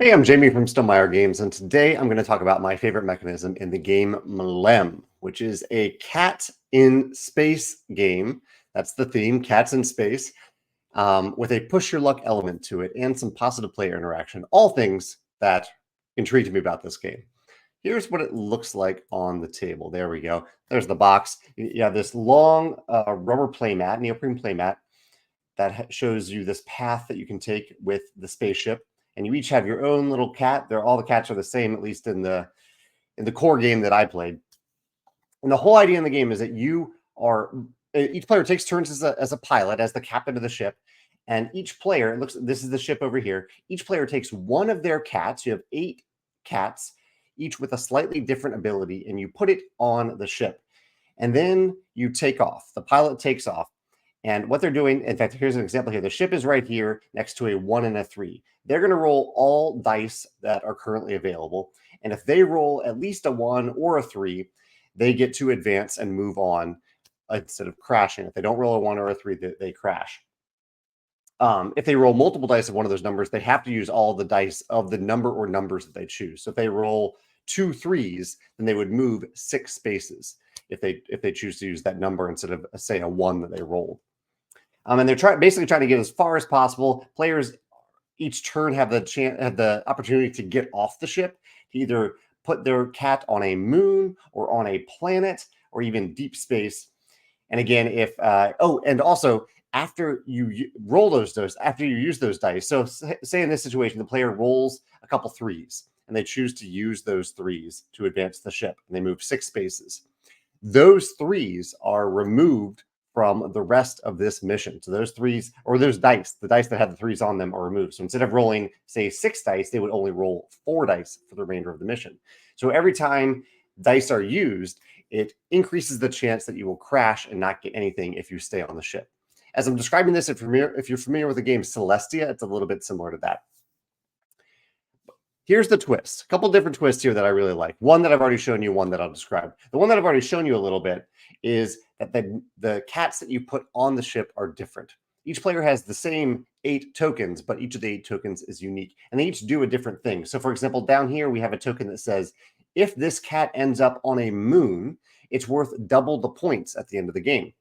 Hey, I'm Jamey from Stonemaier Games, and today I'm going to talk about my favorite mechanism in the game MLEM, which is a cat in space game. That's the theme, cats in space, with a push your luck element to it and some positive player interaction. All things that intrigued me about this game. Here's what it looks like on the table. There we go. There's the box. You have this long rubber playmat, neoprene playmat, that shows you this path that you can take with the spaceship, and you each have your own little cat. All the cats are the same, at least in the core game that I played. And the whole idea in the game is that each player takes turns as a pilot, as the captain of the ship, and each player this is the ship over here. Each player takes one of their cats. You have 8 cats, each with a slightly different ability, and you put it on the ship, and then you take off. The pilot takes off. And what they're doing, in fact, here's an example here. The ship is right here next to a 1 and a 3. They're going to roll all dice that are currently available. And if they roll at least a 1 or a 3, they get to advance and move on instead of crashing. If they don't roll a 1 or a 3, they crash. If they roll multiple dice of one of those numbers, they have to use all the dice of the number or numbers that they choose. So if they roll 2 3s, then they would move 6 spaces if they choose to use that number instead of, say, a 1 that they rolled. And they're basically trying to get as far as possible. Players each turn have the opportunity to get off the ship, to either put their cat on a moon or on a planet or even deep space. And again, and also after you roll those dice, after you use those dice. So say in this situation, the player rolls a couple 3s and they choose to use those 3s to advance the ship, and they move 6 spaces. Those 3s are removed from the rest of this mission. So those 3s, or those dice, the dice that have the 3s on them, are removed. So instead of rolling, say, 6 dice, they would only roll 4 dice for the remainder of the mission. So every time dice are used, it increases the chance that you will crash and not get anything if you stay on the ship. As I'm describing this, if you're familiar with the game Celestia, it's a little bit similar to that. Here's the twist. A couple different twists here that I really like. One that I've already shown you, one that I'll describe. The one that I've already shown you a little bit is that the cats that you put on the ship are different. Each player has the same 8 tokens, but each of the 8 tokens is unique, and they each do a different thing. So, for example, down here we have a token that says, if this cat ends up on a moon, it's worth double the points at the end of the game,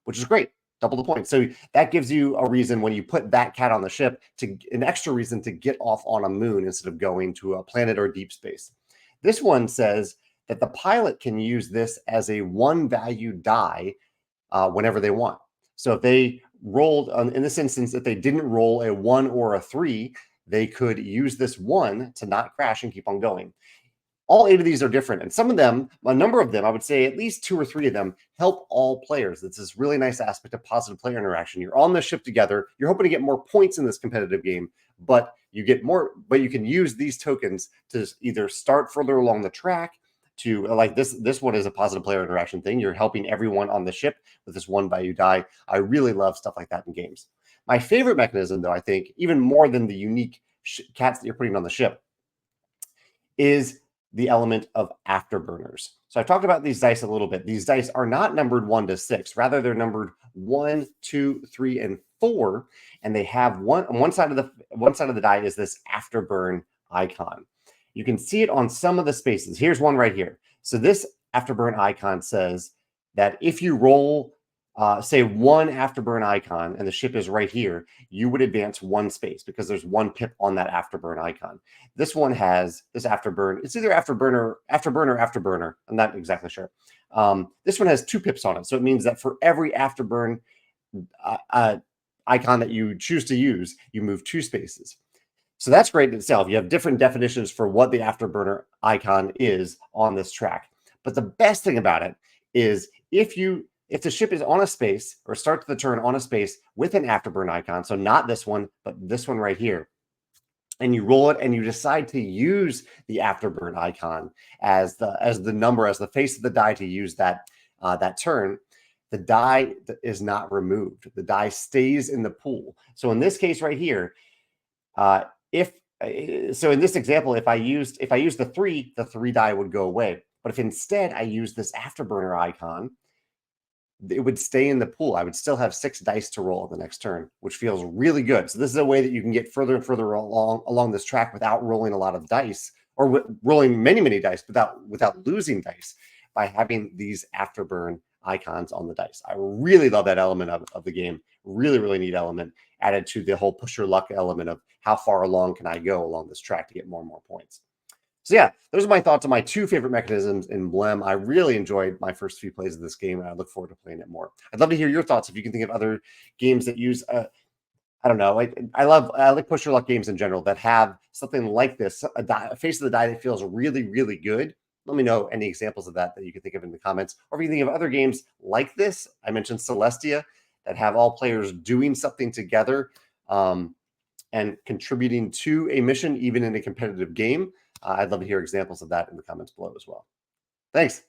which is great. Double the points. So that gives you a reason when you put that cat on the ship, an extra reason to get off on a moon instead of going to a planet or deep space. This one says that the pilot can use this as a 1 value die whenever they want. So if they rolled, in this instance, if they didn't roll a 1 or a 3, they could use this 1 to not crash and keep on going. All 8 of these are different, and some of them, a number of them, I would say at least 2 or 3 of them, help all players. It's this really nice aspect of positive player interaction. You're on the ship together. You're hoping to get more points in this competitive game, but you can use these tokens to either start further along the track, to like this one is a positive player interaction thing. You're helping everyone on the ship with this 1 value die. I really love stuff like that in games. My favorite mechanism, though, I think, even more than the unique cats that you're putting on the ship, is the element of Afterburners. So I talked about these dice a little bit. These dice are not numbered 1 to 6. Rather, they're numbered 1, 2, 3, and 4, and they have one side of the die is this Afterburn icon. You can see it on some of the spaces. Here's one right here. So this Afterburn icon says that if you roll, say, 1 Afterburn icon and the ship is right here, you would advance 1 space because there's 1 pip on that Afterburn icon. This one has this Afterburn. It's either Afterburner. I'm not exactly sure. This one has 2 pips on it. So it means that for every Afterburn icon that you choose to use, you move 2 spaces. So that's great in itself. You have different definitions for what the Afterburner icon is on this track. But the best thing about it is if the ship is on a space or starts the turn on a space with an Afterburn icon, so not this one, but this one right here, and you roll it and you decide to use the Afterburn icon as the number, as the face of the die to use that turn, the die is not removed. The die stays in the pool. So in this case right here, in this example, if I use the 3 die would go away. But if instead I use this Afterburner icon, it would stay in the pool. I would still have 6 dice to roll the next turn, which feels really good. So this is a way that you can get further and further along this track without rolling a lot of dice, or rolling many dice without losing dice, by having these afterburn icons on the dice. I really love that element of the game. Really neat element added to the whole push your luck element of how far along can I go along this track to get more and more points. So yeah, those are my thoughts on my 2 favorite mechanisms in MLEM. I really enjoyed my first few plays of this game, and I look forward to playing it more. I'd love to hear your thoughts if you can think of other games that use I don't know. I like push your luck games in general that have something like this, a face of the die that feels really good. Let me know any examples of that you can think of in the comments, or if you think of other games like this. I mentioned Celestia, that have all players doing something together and contributing to a mission, even in a competitive game. I'd love to hear examples of that in the comments below as well. Thanks.